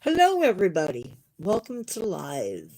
Hello, everybody. Welcome to Live.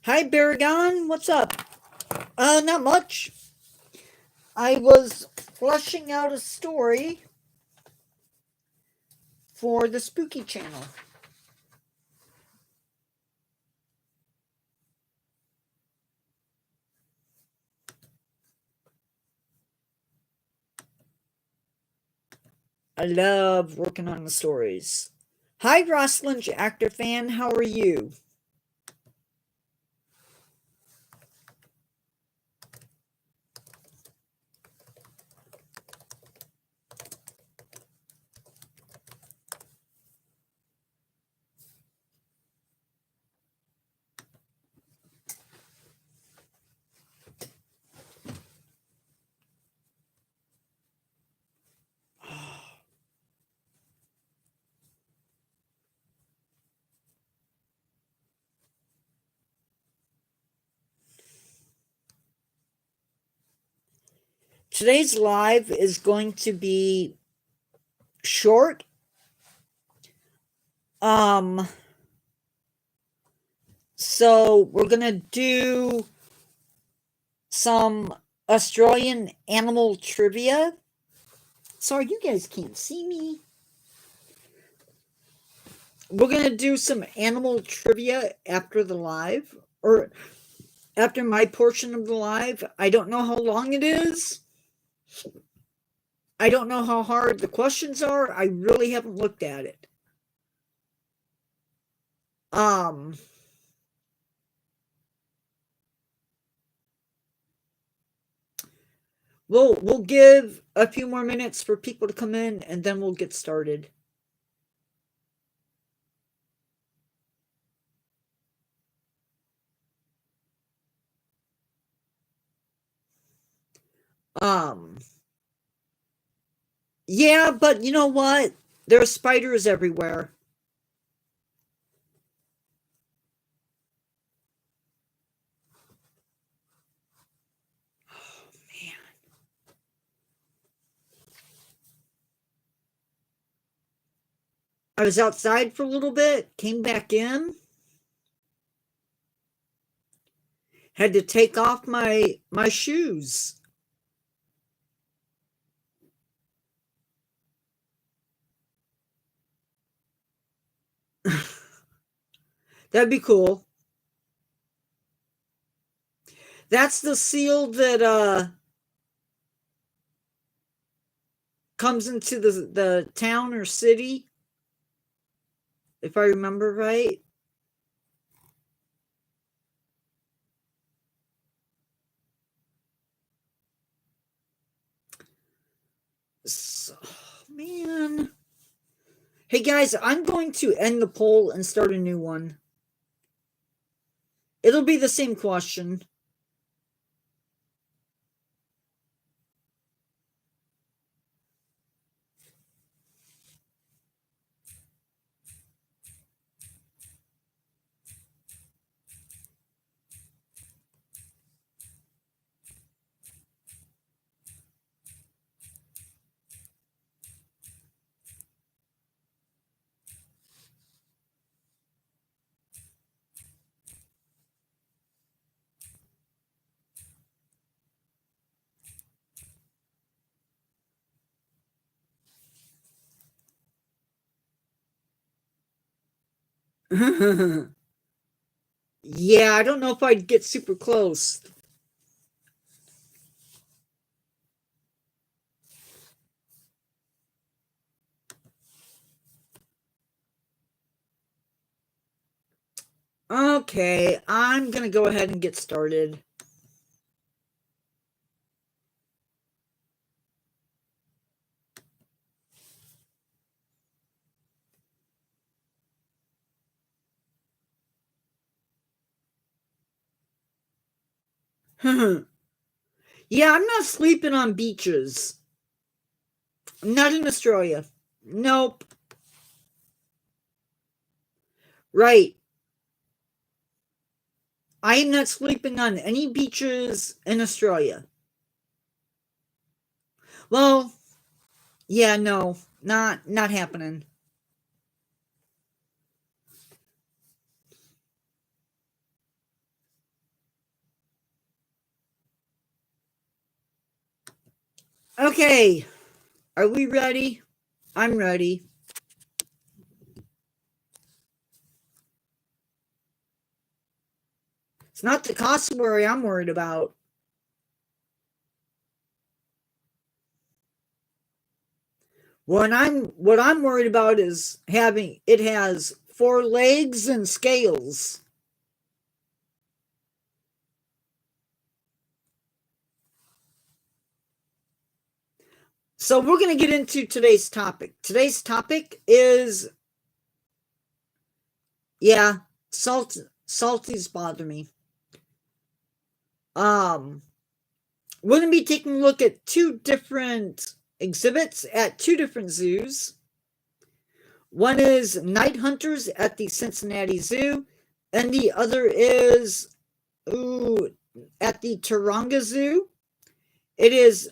Hi, Baragon. What's up? Not much. I was fleshing out a story for the Spooky Channel. I love working on the stories. Hi, Roslinch actor fan. How are you? Today's live is going to be short. So we're gonna do some Australian animal trivia. Sorry, you guys can't see me. We're going to do some animal trivia after the live, or after my portion of the live. I don't know how long it is. I don't know how hard the questions are. I really haven't looked at it. We'll give a few more minutes for people to come in, and then we'll get started. Yeah, but you know what? There are spiders everywhere. Oh, man. I was outside for a little bit, came back in, had to take off my shoes. That'd be cool. That's the seal that comes into the town or city, if I remember right. So, man. Hey guys, I'm going to end the poll and start a new one. It'll be the same question. Yeah, I don't know if I'd get super close. Okay, I'm going to go ahead and get started. Yeah, I'm not sleeping on beaches. Not in Australia. Nope. Right. I am not sleeping on any beaches in Australia. Well, yeah, no, not happening. Okay, are we ready? I'm ready. It's not the cassowary I'm worried about. What I'm worried about is having it has 4 legs and scales. So we're going to get into today's topic. Today's topic is, yeah, salties bother me. We're going to be taking a look at 2 different exhibits at 2 different zoos. One is night hunters at the Cincinnati Zoo, and the other is at the Taronga Zoo. It is,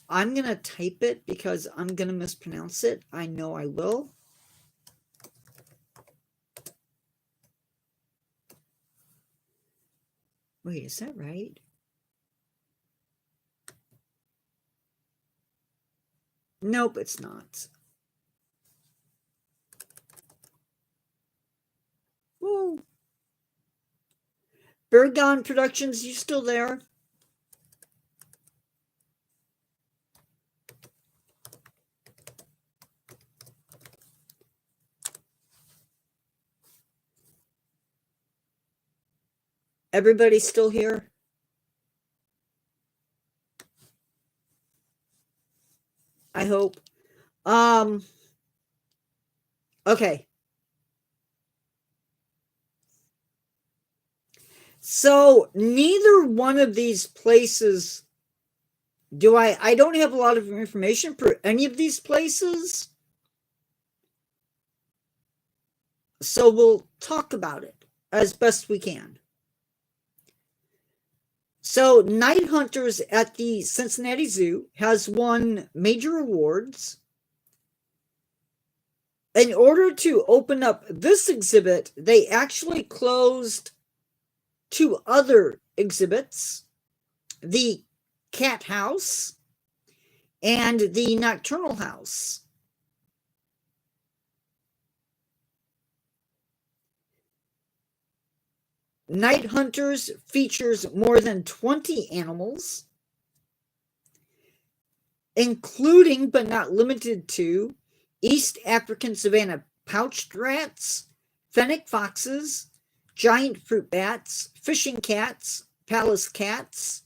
I'm going to type it because I'm going to mispronounce it. I know I will. Wait, is that right? Nope, it's not. Woo. Bergon Productions, you still there? Everybody still here? I hope. Okay. So neither one of these places I don't have a lot of information for any of these places. So we'll talk about it as best we can. So Night Hunters at the Cincinnati Zoo has won major awards. In order to open up this exhibit, they actually closed 2 other exhibits, the Cat House and the Nocturnal House. Night Hunters features more than 20 animals, including but not limited to East African savanna pouched rats, fennec foxes, giant fruit bats, fishing cats, Pallas cats,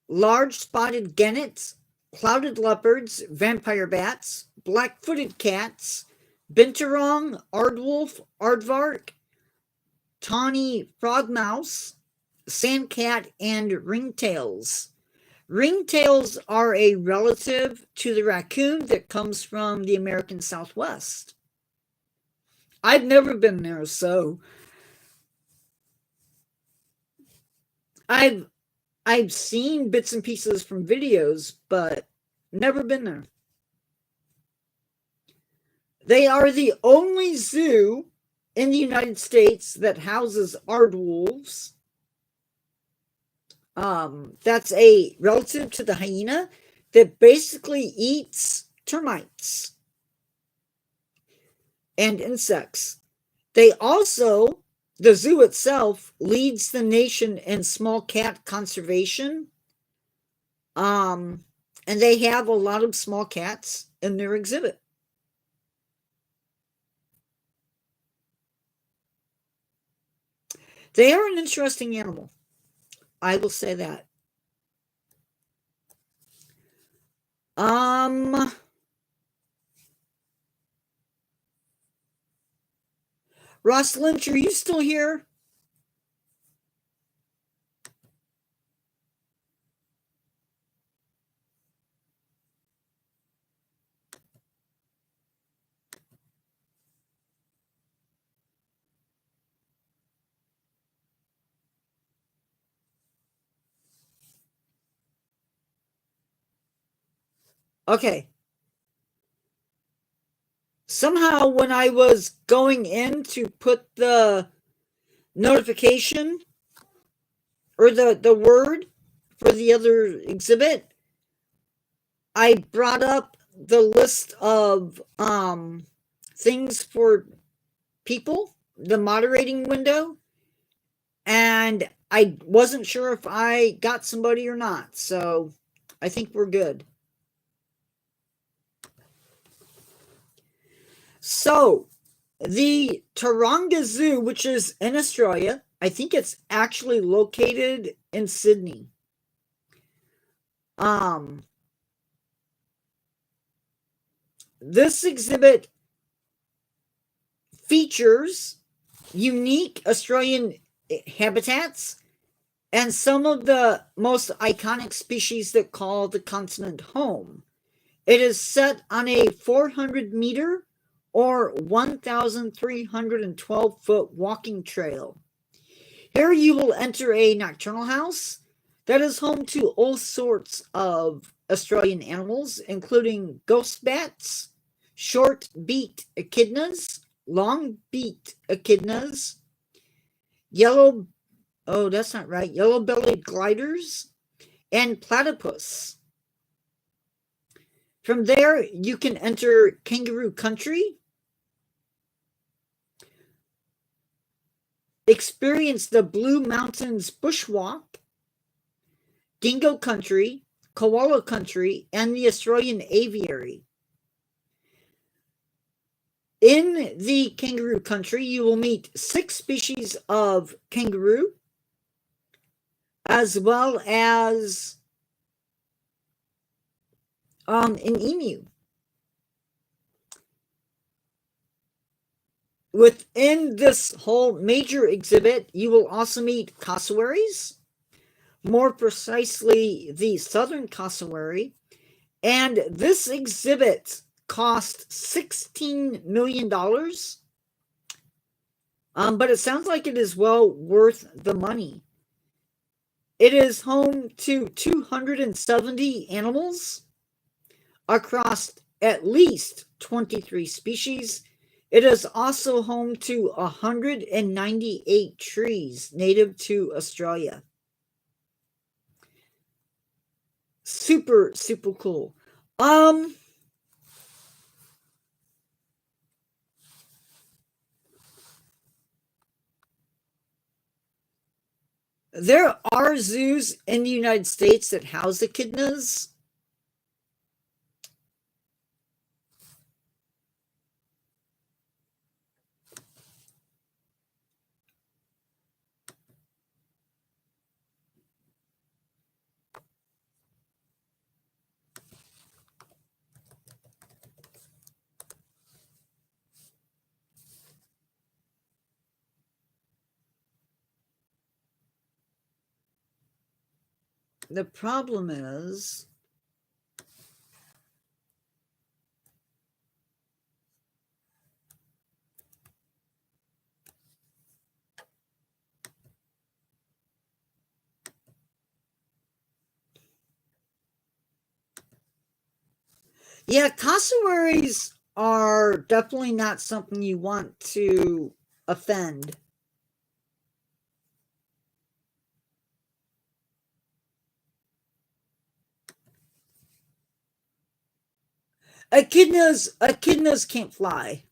large spotted gannets, clouded leopards, vampire bats, black-footed cats, binturong, aardwolf, aardvark, tawny frogmouse, sandcat, and ringtails. Ringtails are a relative to the raccoon that comes from the American Southwest. I've never been there, so I've seen bits and pieces from videos, but never been there. They are the only zoo in the United States that houses aardwolves. That's a relative to the hyena that basically eats termites and insects. The zoo itself leads the nation in small cat conservation. and they have a lot of small cats in their exhibit. They are an interesting animal. I will say that. Um, Ross Lynch, are you still here? Okay. Somehow, when I was going in to put the notification or the word for the other exhibit, I brought up the list of things for people, the moderating window, and I wasn't sure if I got somebody or not, so I think we're good. So, the Taronga Zoo, which is in Australia, I think it's actually located in Sydney. Um, this exhibit features unique Australian habitats and some of the most iconic species that call the continent home. It is set on a 400-meter or 1,312-foot walking trail. Here you will enter a nocturnal house that is home to all sorts of Australian animals, including ghost bats, short-beaked echidnas, long-beaked echidnas, yellow, oh, that's not right, yellow-bellied gliders, and platypus. From there, you can enter kangaroo country, experience the Blue Mountains bushwalk, dingo country, koala country, and the Australian aviary. In the kangaroo country, you will meet 6 species of kangaroo, as well as an emu. Within this whole major exhibit, you will also meet cassowaries, more precisely the southern cassowary, and this exhibit cost $16 million. But it sounds like it is well worth the money. It is home to 270 animals across at least 23 species. It is also home to 198 trees native to Australia. Super, super cool. There are zoos in the United States that house echidnas. The problem is yeah, cassowaries are definitely not something you want to offend. Echidnas can't fly.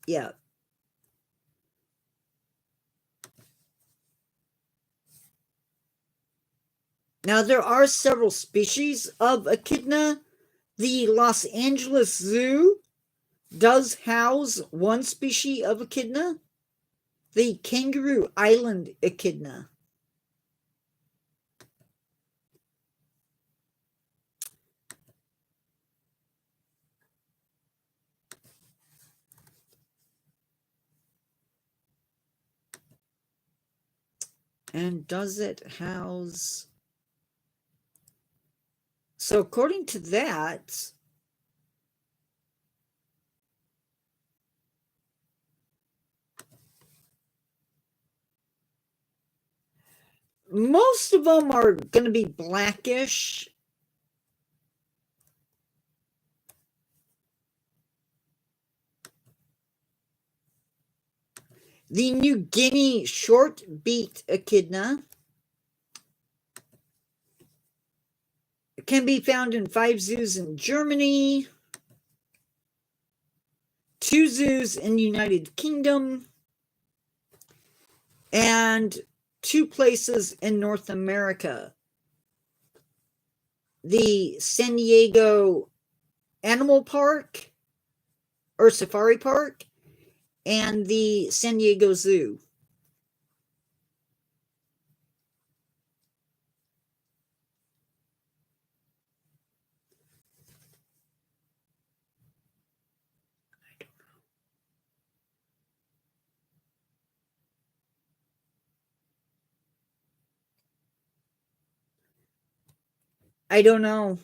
Yeah. Now, there are several species of echidna. The Los Angeles Zoo does house one species of echidna, the Kangaroo Island echidna. And does it house... So according to that, most of them are going to be blackish. The New Guinea short-beaked echidna can be found in 5 zoos in Germany, 2 zoos in the United Kingdom, and 2 places in North America. The San Diego Animal Park or Safari Park and the San Diego Zoo. I don't know.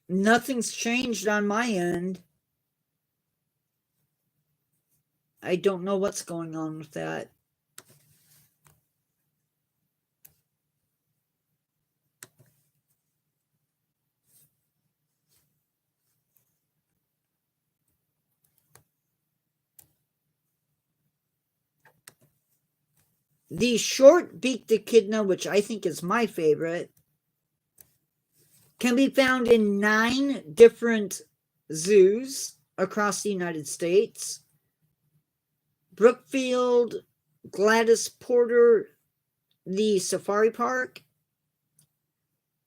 Nothing's changed on my end. I don't know what's going on with that. The short-beaked echidna, which I think is my favorite, can be found in 9 different zoos across the United States. Brookfield, Gladys Porter, the Safari Park,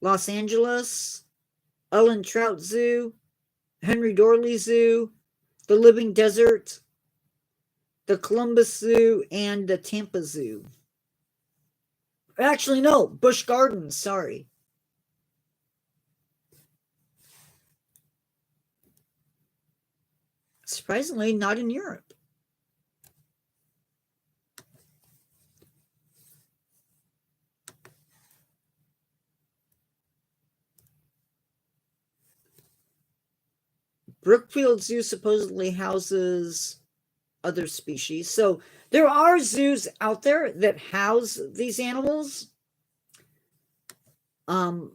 Los Angeles, Ellen Trout Zoo, Henry Dorley Zoo, the Living Desert, the Columbus Zoo, and the Tampa Zoo. Actually, no, Busch Gardens, sorry. Surprisingly, not in Europe. Brookfield Zoo supposedly houses other species. So there are zoos out there that house these animals. But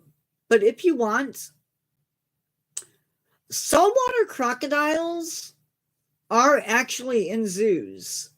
if you want, saltwater crocodiles are actually in zoos.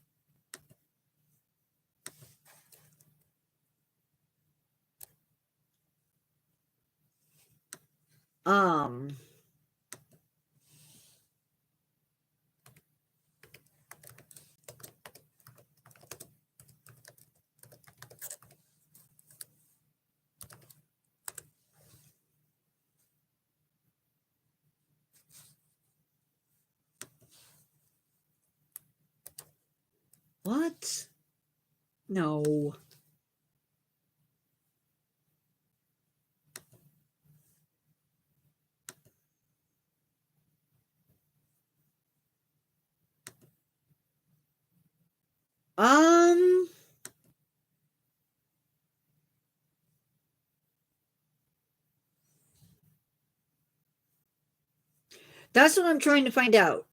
What? No. That's what I'm trying to find out.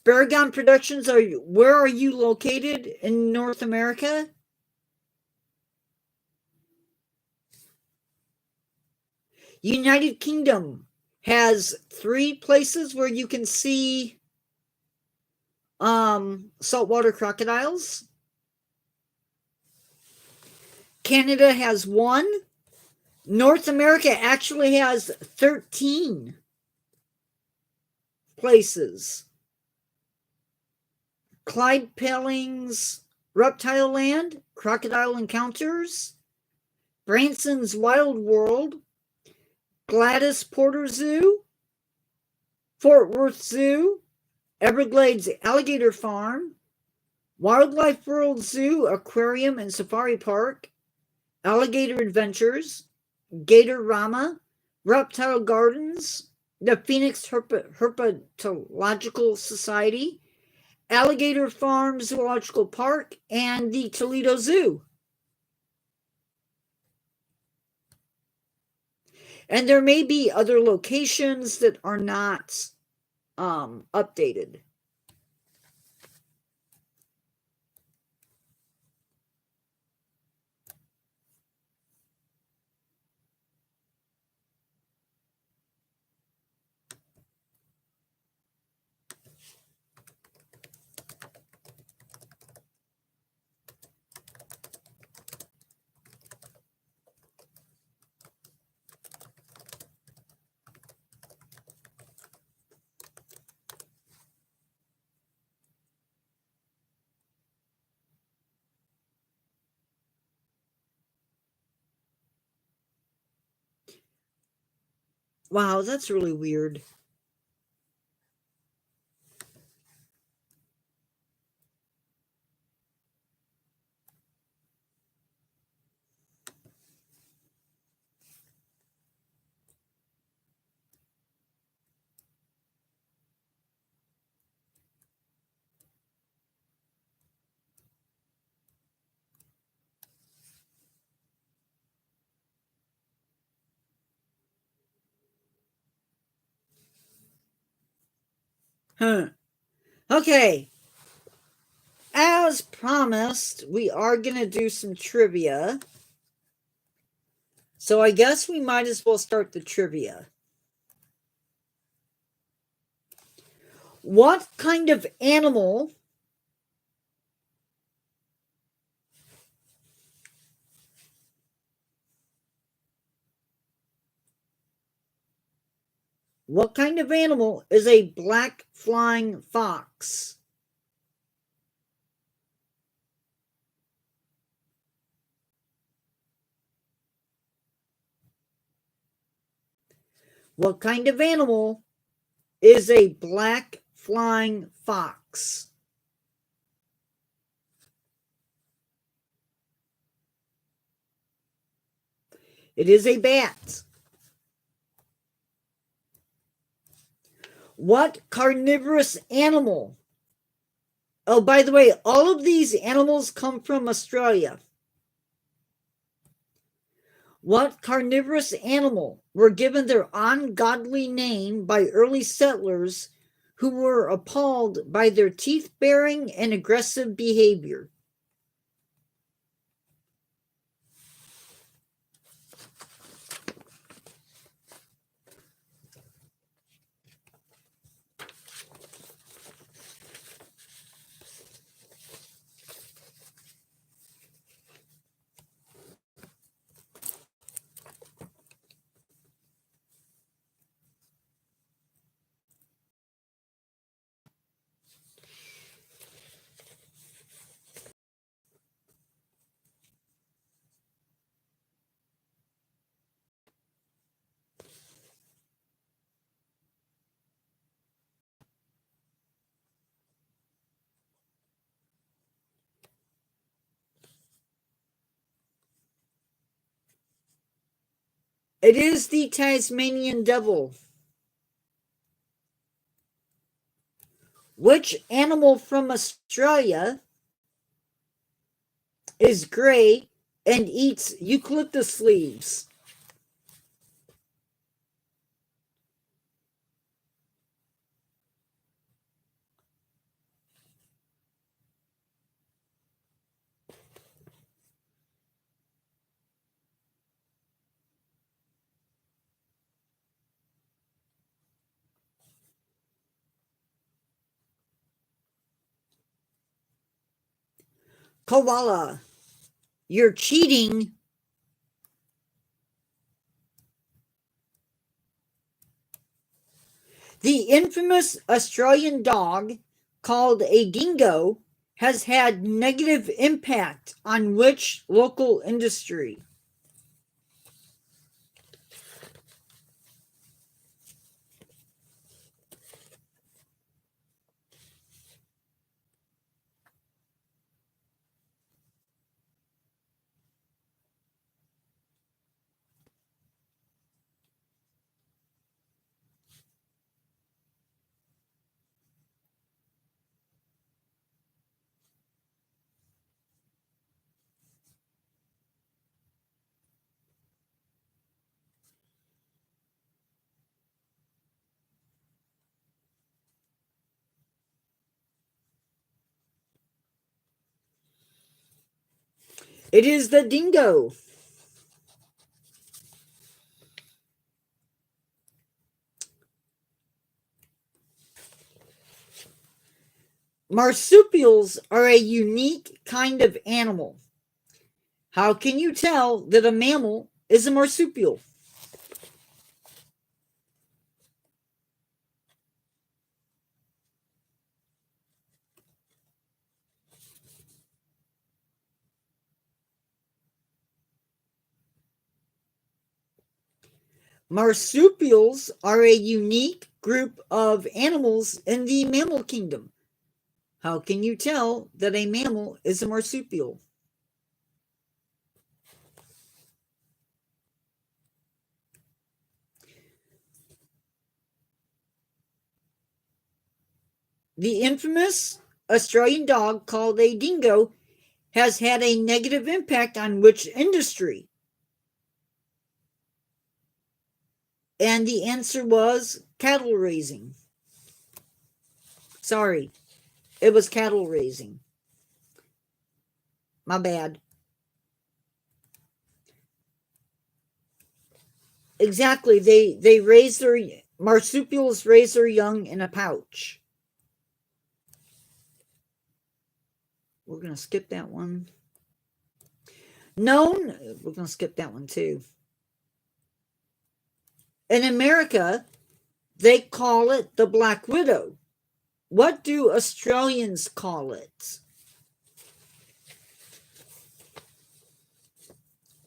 Baragon Productions, where are you located in North America? United Kingdom has 3 places where you can see saltwater crocodiles. Canada has 1. North America actually has 13 places. Clyde Pelling's Reptile Land, Crocodile Encounters, Branson's Wild World, Gladys Porter Zoo, Fort Worth Zoo, Everglades Alligator Farm, Wildlife World Zoo, Aquarium and Safari Park, Alligator Adventures, Gatorama, Reptile Gardens, the Phoenix Herpetological Society, Alligator Farm Zoological Park, and the Toledo Zoo. And there may be other locations that are not updated. Wow, that's really weird. Huh. Okay. As promised, we are going to do some trivia. So I guess we might as well start the trivia. What kind of animal is a black flying fox? What kind of animal is a black flying fox? It is a bat. What carnivorous animal? Oh, by the way, all of these animals come from Australia. What carnivorous animal were given their ungodly name by early settlers who were appalled by their teeth-baring and aggressive behavior? It is the Tasmanian devil. Which animal from Australia is gray and eats eucalyptus leaves? Koala. You're cheating. The infamous Australian dog called a dingo has had negative impact on which local industry? It is the dingo. Marsupials are a unique kind of animal. How can you tell that a mammal is a marsupial? Marsupials are a unique group of animals in the mammal kingdom. How can you tell that a mammal is a marsupial? The infamous Australian dog called a dingo has had a negative impact on which industry? And the answer was cattle raising. Sorry, it was cattle raising. My bad. Exactly. They raise their marsupials raise their young in a pouch. We're gonna skip that one. Known, we're gonna skip that one too. In America, they call it the black widow. What do Australians call it?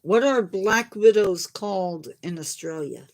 What are black widows called in Australia?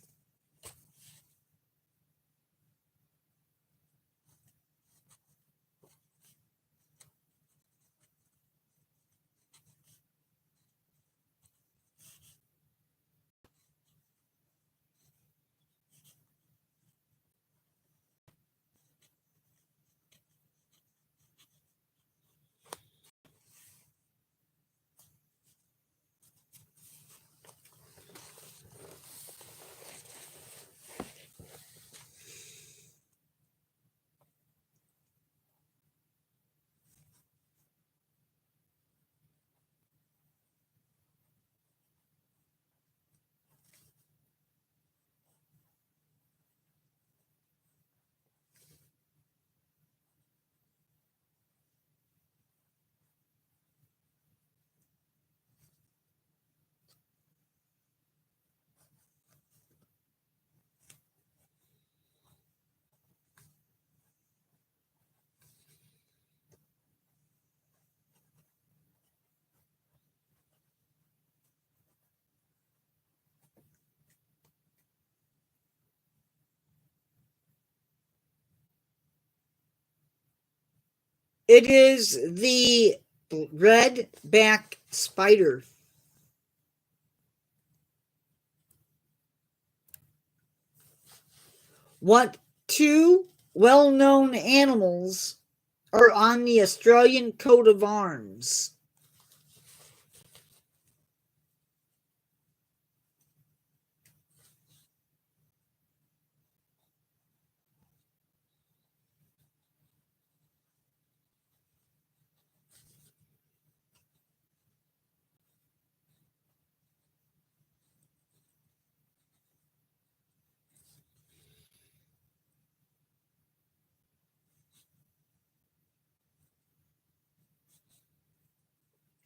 It is the red-back spider. What two well-known animals are on the Australian coat of arms?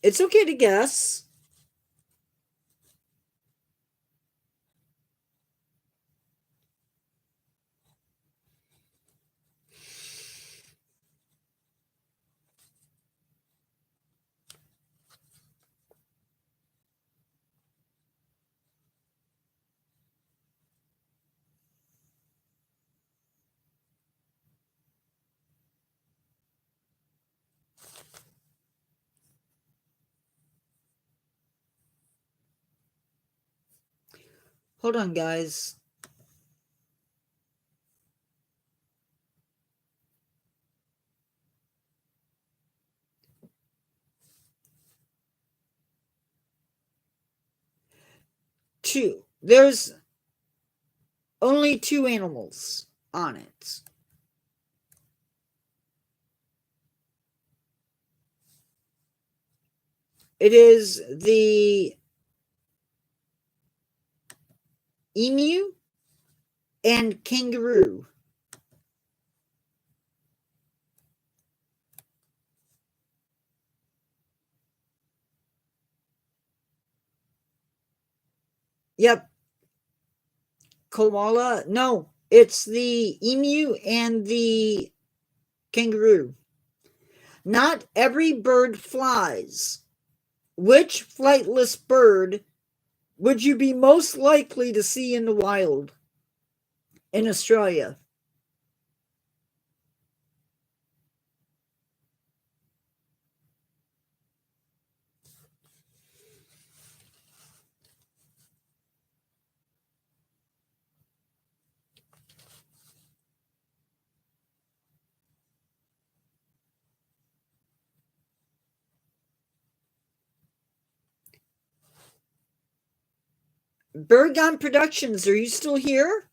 It's okay to guess. Hold on, guys. Two. There's only two animals on it. It is the emu and kangaroo. Yep. Koala. No, it's the emu and the kangaroo. Not every bird flies. Which flightless bird would you be most likely to see in the wild in Australia? Bergon Productions, are you still here?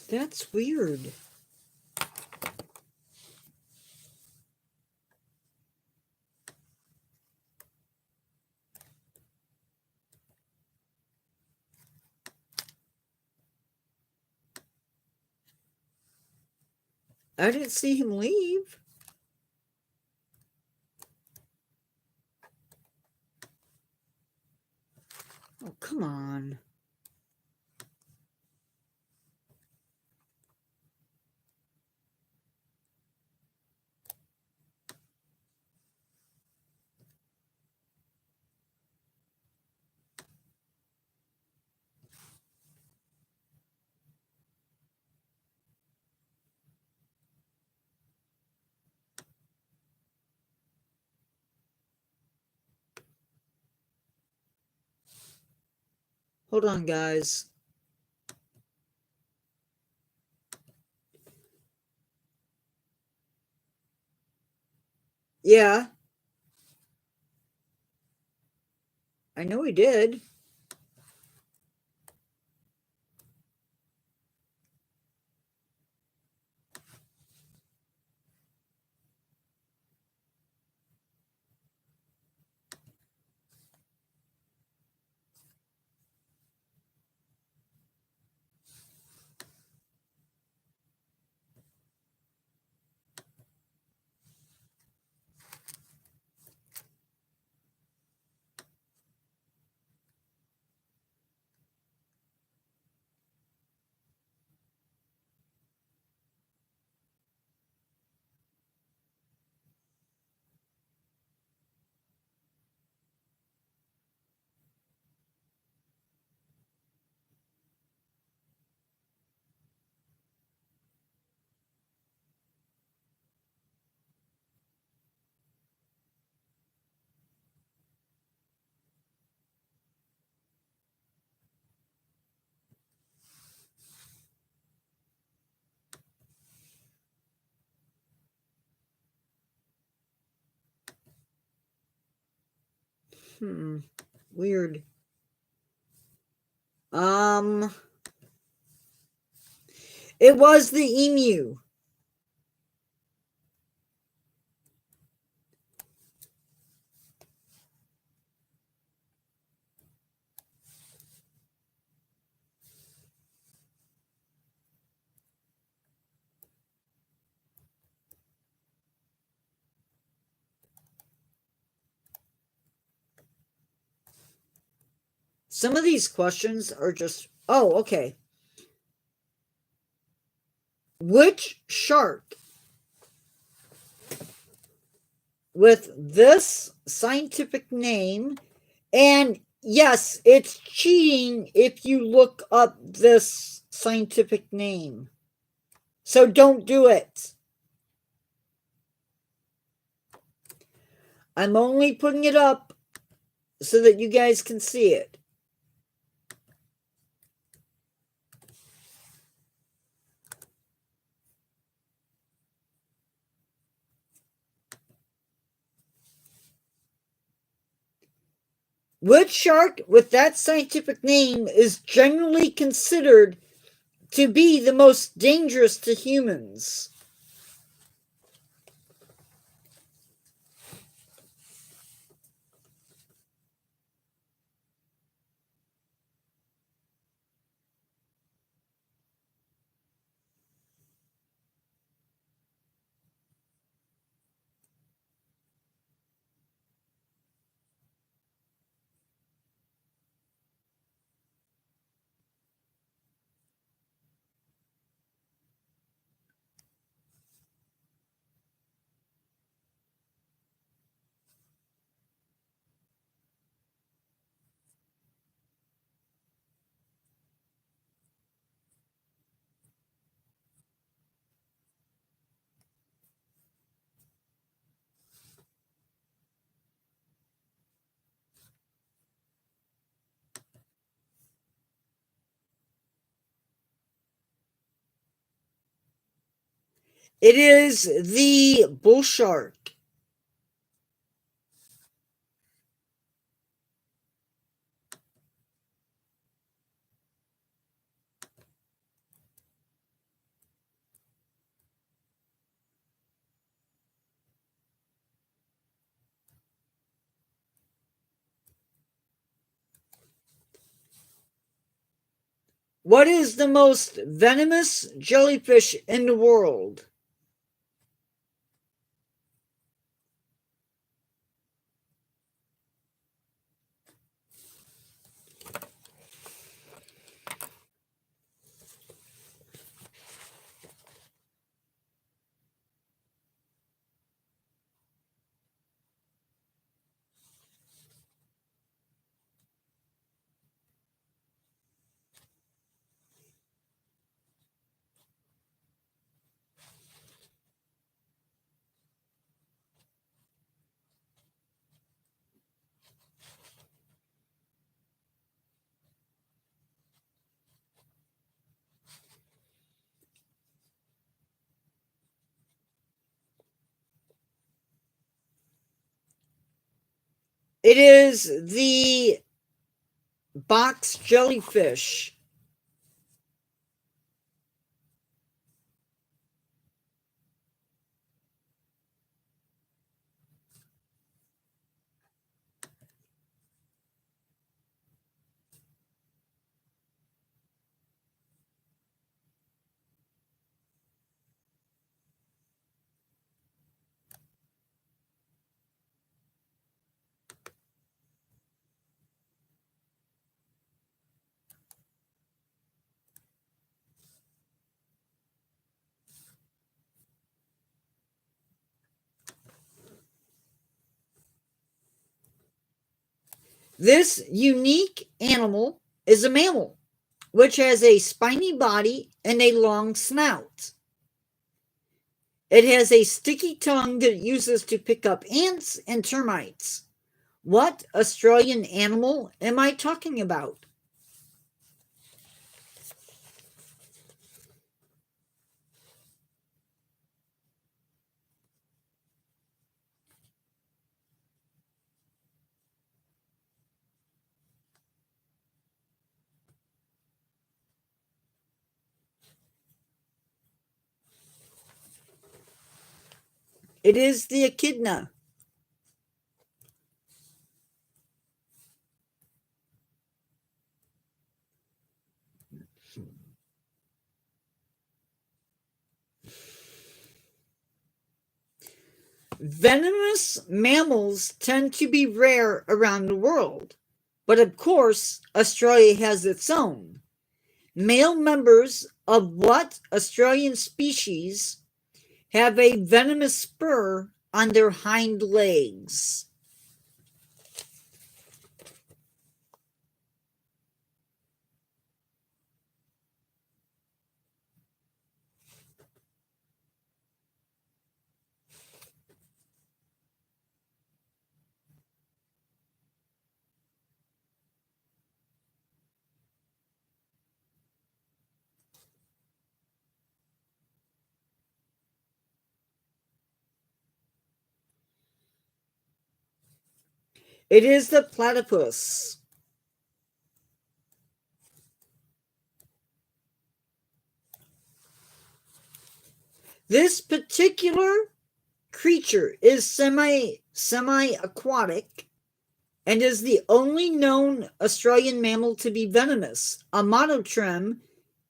That's weird. I didn't see him leave. Oh, come on. Hold on, guys. Yeah, I know he did. Weird. It was the emu. Some of these questions are just, oh, okay. Which shark with this scientific name, and yes, it's cheating if you look up this scientific name. So don't do it. I'm only putting it up so that you guys can see it. Which shark with that scientific name is generally considered to be the most dangerous to humans? It is the bull shark. What is the most venomous jellyfish in the world? It is the box jellyfish. This unique animal is a mammal, which has a spiny body and a long snout. It has a sticky tongue that it uses to pick up ants and termites. What Australian animal am I talking about? It is the echidna. Venomous mammals tend to be rare around the world, but of course, Australia has its own. Male members of what Australian species have a venomous spur on their hind legs? It is the platypus. This particular creature is semi-aquatic and is the only known Australian mammal to be venomous. A monotreme,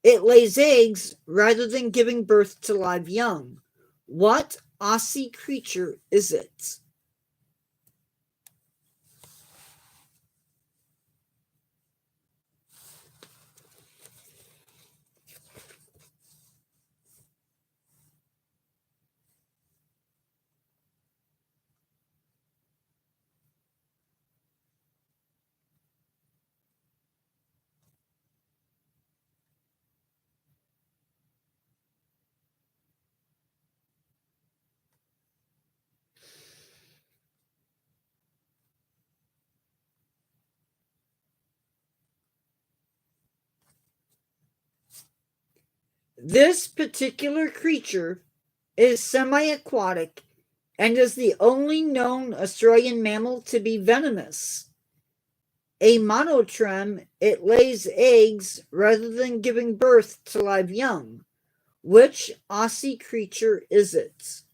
it lays eggs rather than giving birth to live young. What Aussie creature is it? This particular creature is semi-aquatic and is the only known Australian mammal to be venomous. A monotreme, it lays eggs rather than giving birth to live young. Which Aussie creature is it?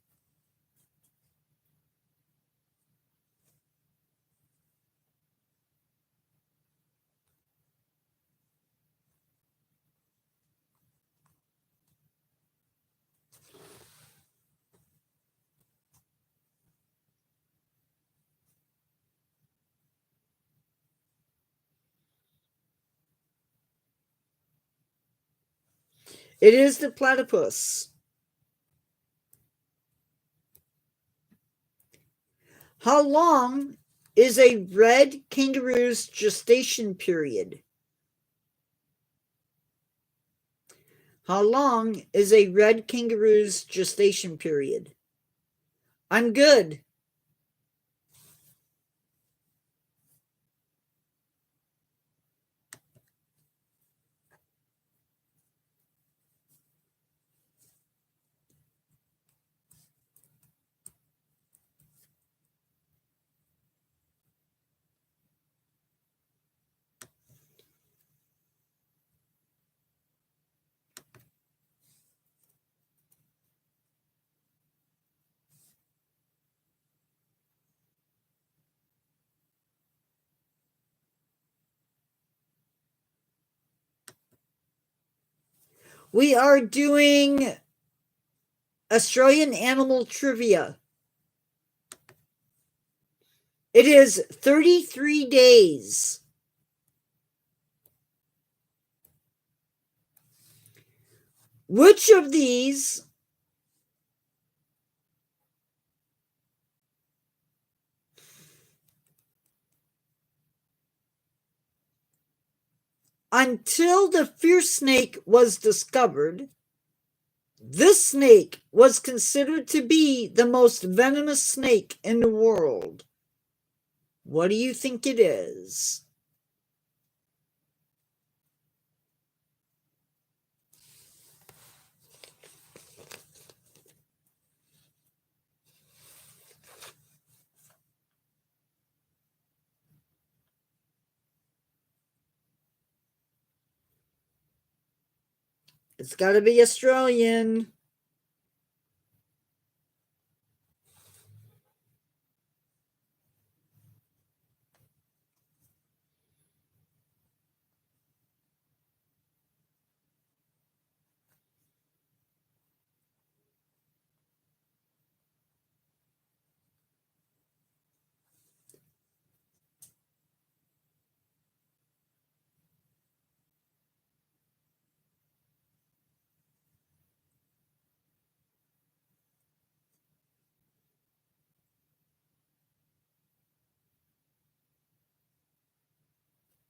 It is the platypus. How long is a red kangaroo's gestation period? How long is a red kangaroo's gestation period? I'm good. We are doing Australian animal trivia. It is 33 days. Which of these until the fierce snake was discovered, this snake was considered to be the most venomous snake in the world? What do you think it is? It's got to be Australian.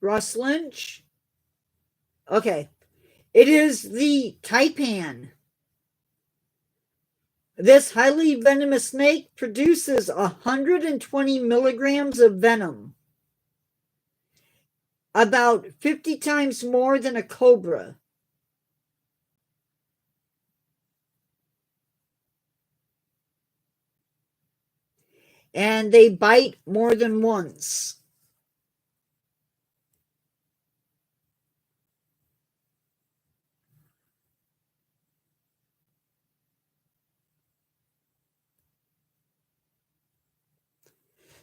Ross Lynch? Okay. It is the taipan. This highly venomous snake produces 120 milligrams of venom, about 50 times more than a cobra. And they bite more than once.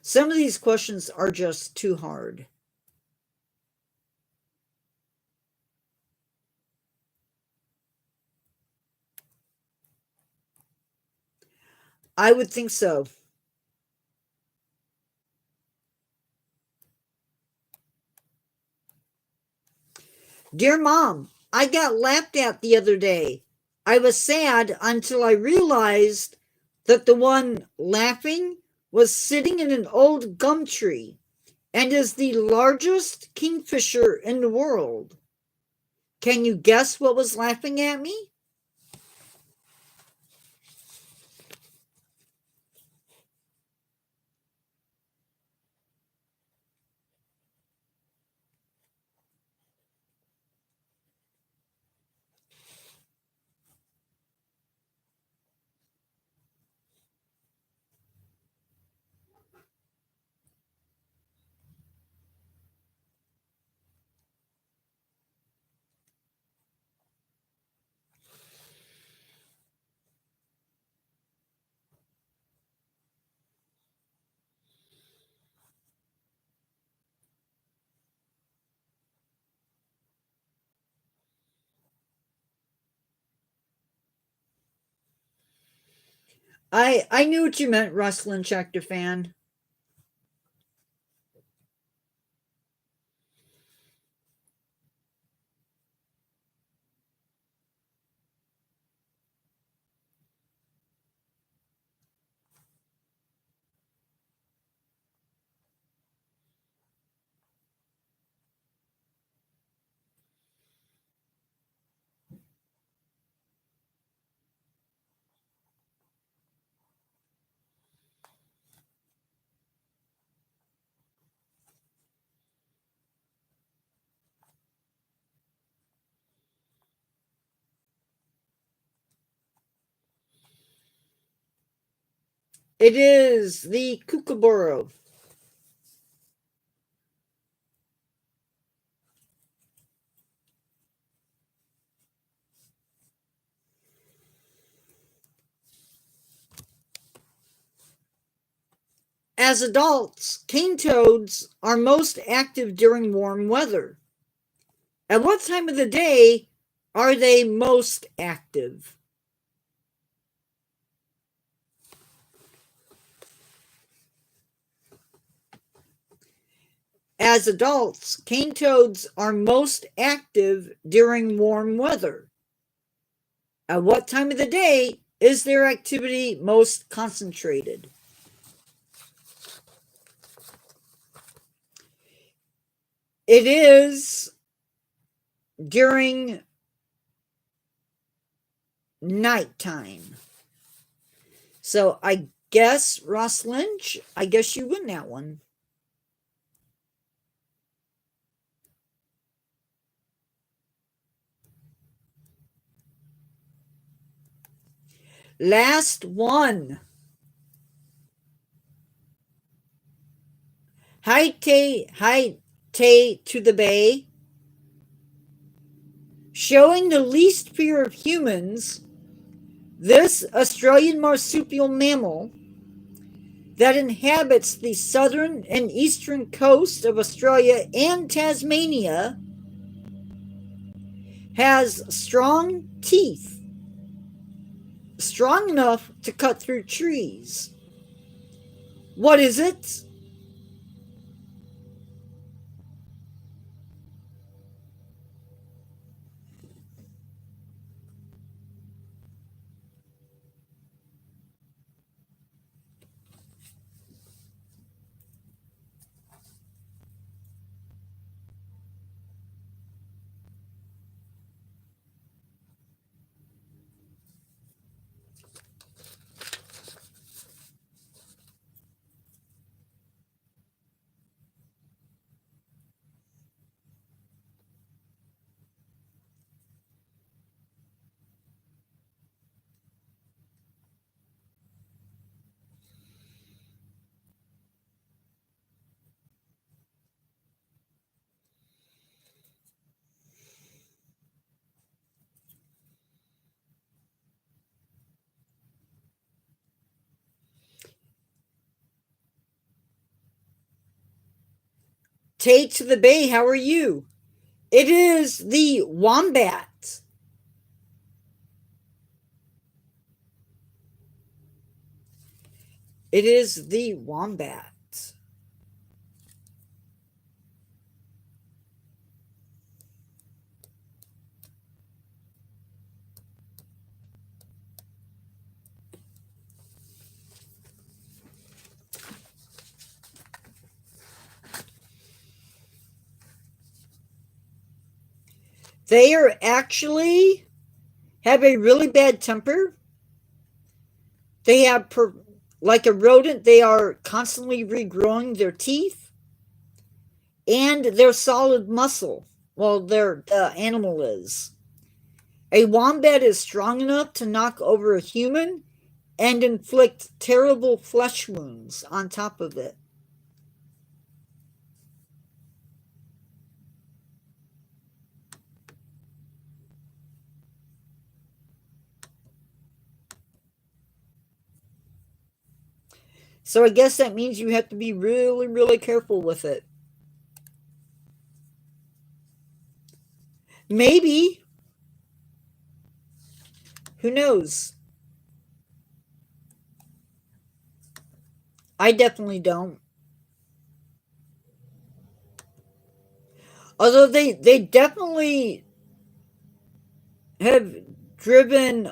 Some of these questions are just too hard. I would think so. Dear Mom, I got laughed at the other day. I was sad until I realized that the one laughing was sitting in an old gum tree and is the largest kingfisher in the world. Can you guess what was laughing at me? I knew what you meant, Russ Lynch, actor fan. It is the kookaburra. As adults, cane toads are most active during warm weather. At what time of the day are they most active? As adults, cane toads are most active during warm weather. At what time of the day is their activity most concentrated? It is during nighttime. So I guess, Ross Lynch, I guess you win that one. Last one. Hi to the bay. Showing the least fear of humans, this Australian marsupial mammal that inhabits the southern and eastern coast of Australia and Tasmania has strong teeth, strong enough to cut through trees. What is it? Tay to the Bay, how are you? It is the wombat. It is the wombat. They are actually have a really bad temper. They have, like a rodent, they are constantly regrowing their teeth and their solid muscle. Well, their animal is. A wombat is strong enough to knock over a human and inflict terrible flesh wounds on top of it. So I guess that means you have to be really, really careful with it. Maybe. Who knows? I definitely don't. Although they definitely have driven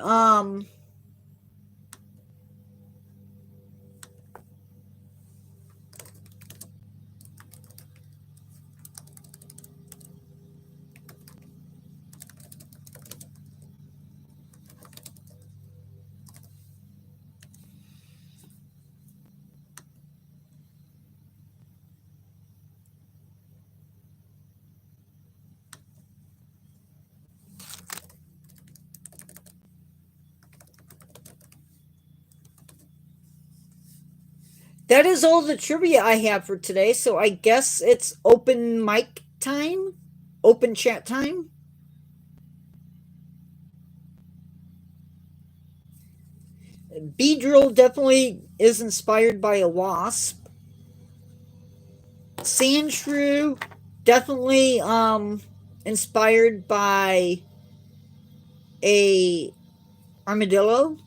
that is all the trivia I have for today, so I guess it's open mic time? Open chat time? Beedrill definitely is inspired by a wasp. Sandshrew definitely inspired by a armadillo.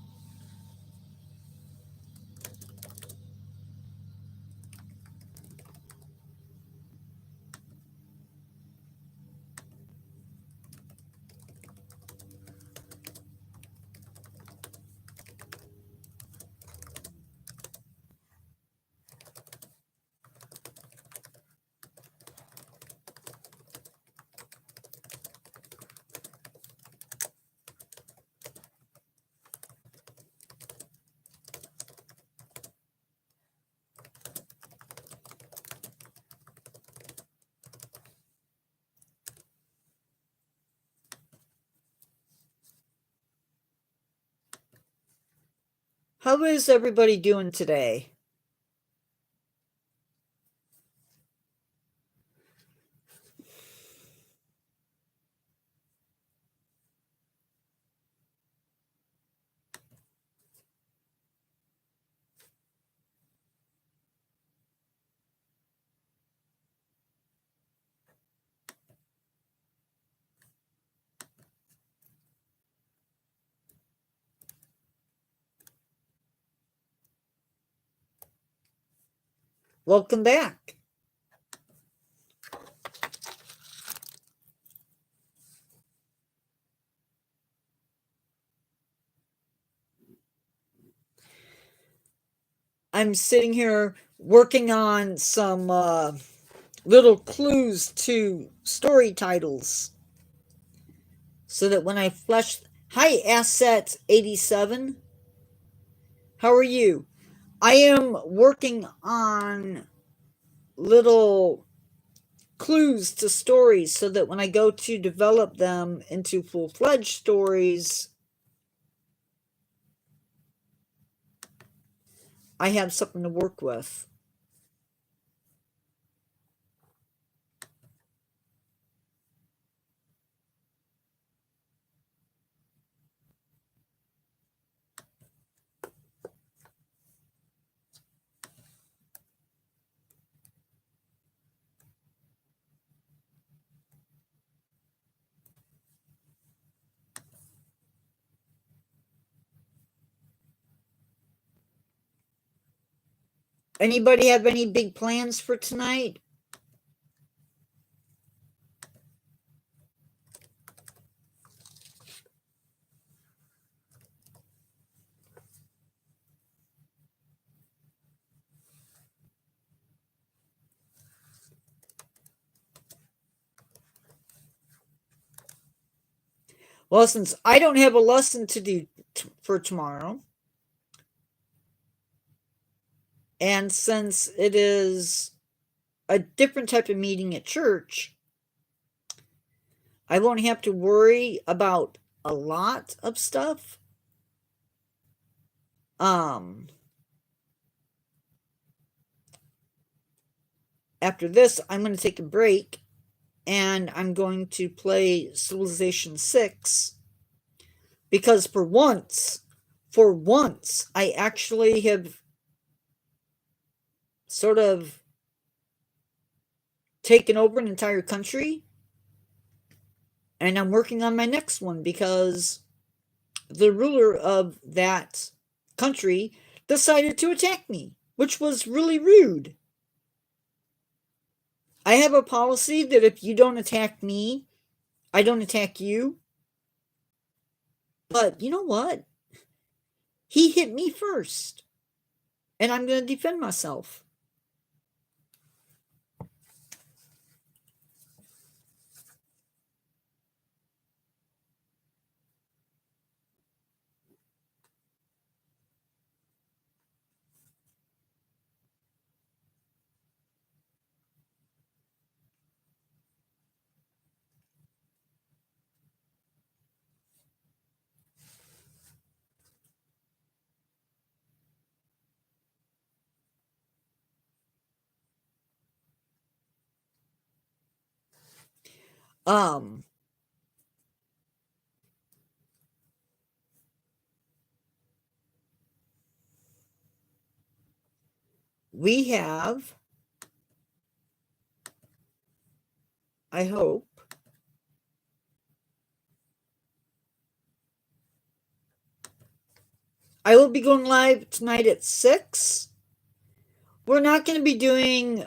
How is everybody doing today? Welcome back. I'm sitting here working on some little clues to story titles so that when I flesh. Hi, Asset 87. How are you? I am working on little clues to stories so that when I go to develop them into full fledged stories, I have something to work with. Anybody have any big plans for tonight? Well, since I don't have a lesson to do for tomorrow, and since it is a different type of meeting at church, I won't have to worry about a lot of stuff. After this, I'm going to take a break and I'm going to play Civilization 6 because for once, I actually have sort of taken over an entire country, and I'm working on my next one because the ruler of that country decided to attack me, which was really rude. I have a policy that if you don't attack me, I don't attack you. But you know what? He hit me first, and I'm going to defend myself. Um, we have, I hope, I will be going live tonight at 6. We're not going to be doing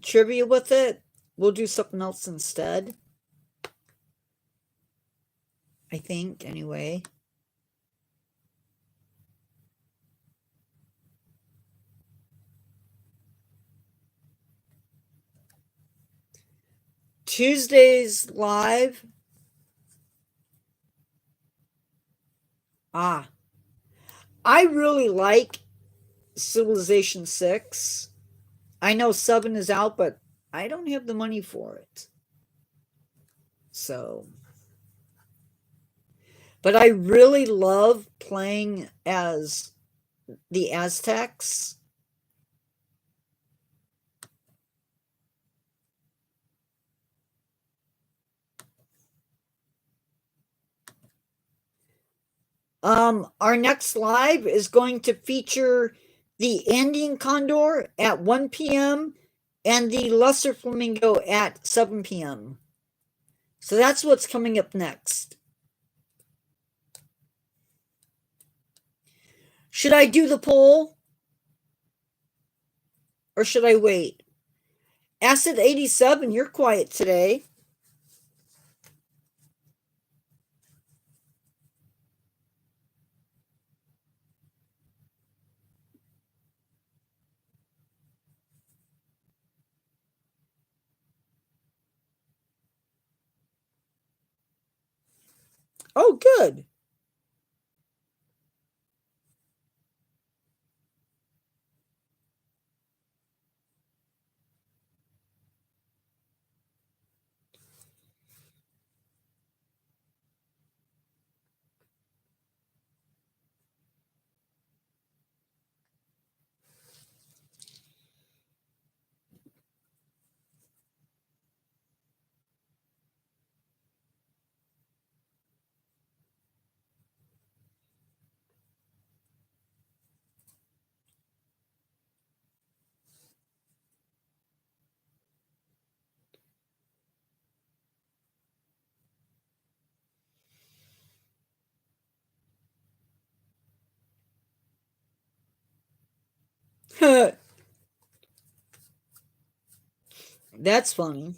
trivia with it. We'll do something else instead. I think, anyway. Tuesday's live. I really like Civilization 6. I know 7 is out, but I don't have the money for it. So, but I really love playing as the Aztecs. Our next live is going to feature the Andean condor at 1 p.m. and the lesser flamingo at 7 p.m. So that's what's coming up next. Should I do the poll? Or should I wait? Acid 87, you're quiet today. Oh, good. That's funny.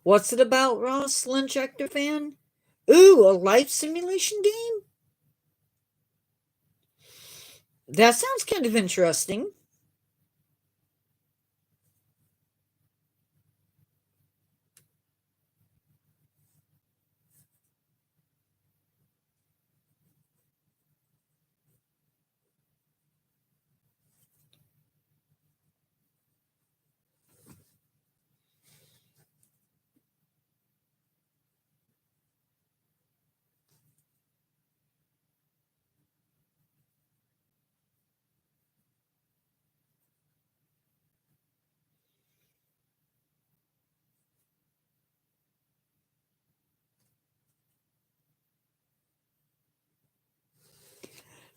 What's it about, Ross, Lynch actor fan? Ooh, a life simulation game? That sounds kind of interesting.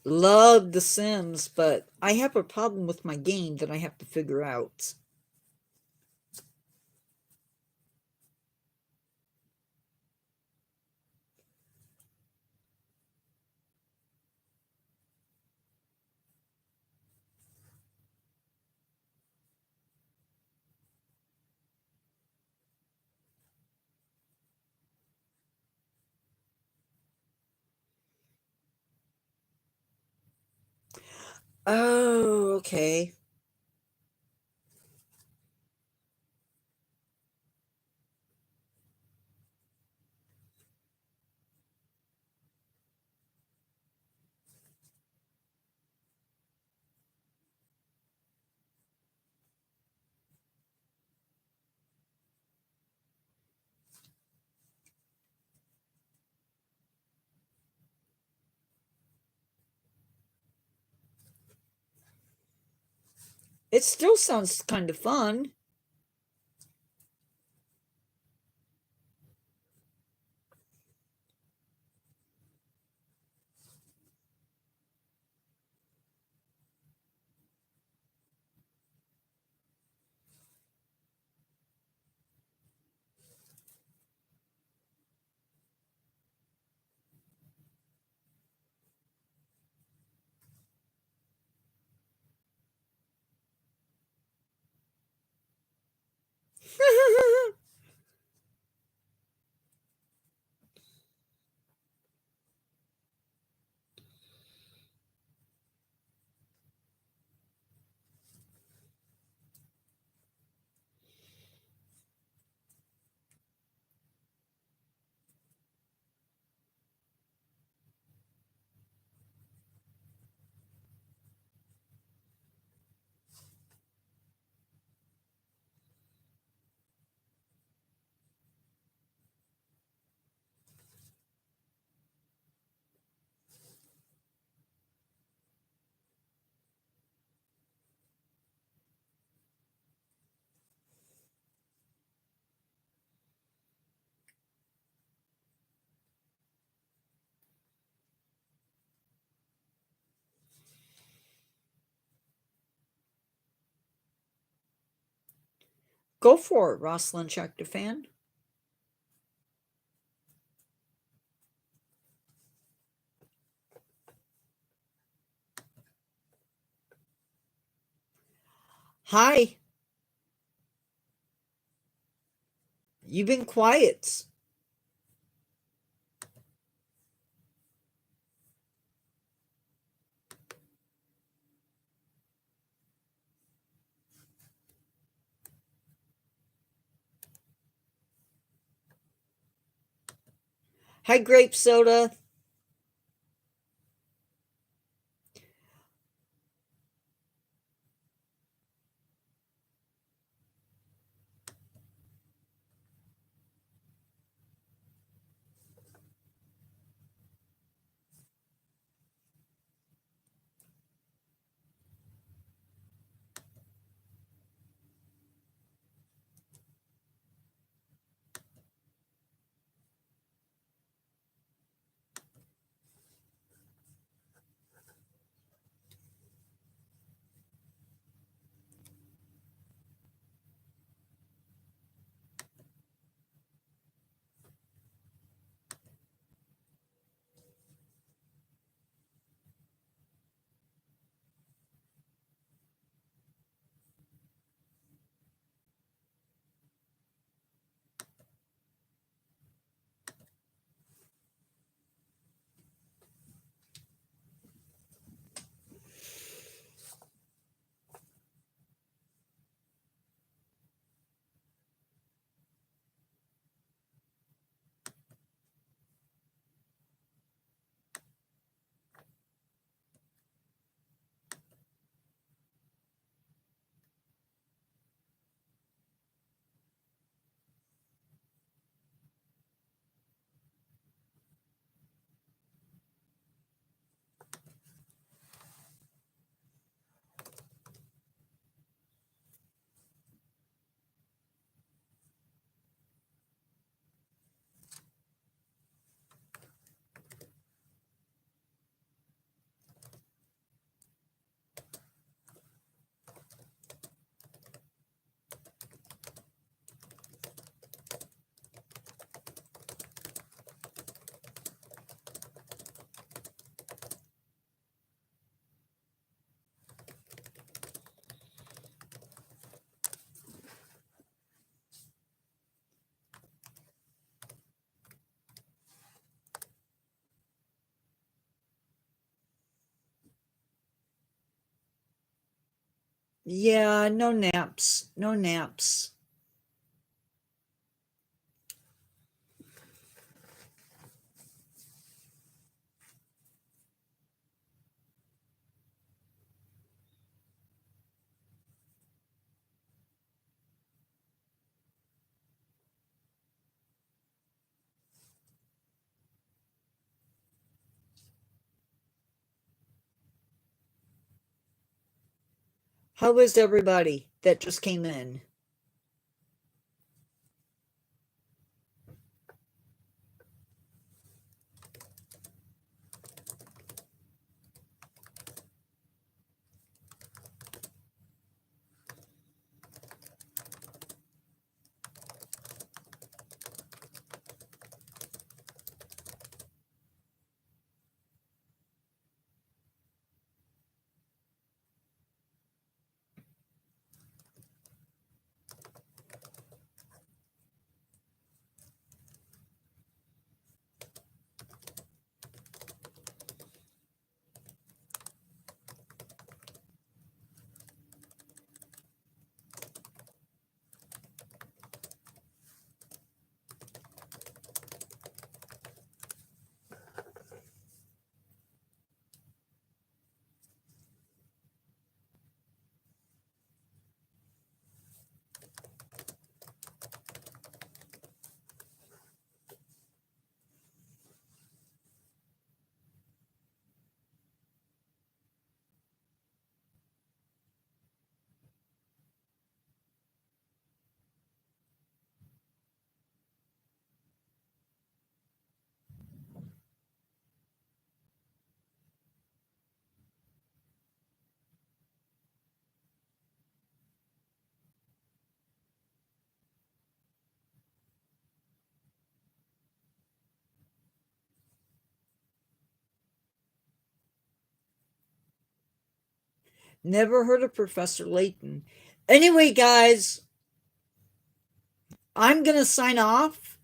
Love The Sims, but I have a problem with my game that I have to figure out. Oh, okay. It still sounds kind of fun. Go for it, Rosalind Schechter fan. Hi. You've been quiet. Hi, grape soda. Yeah, no naps. No naps. How is everybody that just came in? Never heard of Professor Layton. Anyway, guys, I'm going to sign off.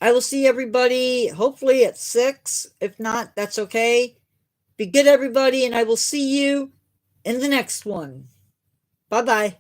I will see everybody hopefully at 6. If not, that's okay. Be good, everybody, and I will see you in the next one. Bye-bye.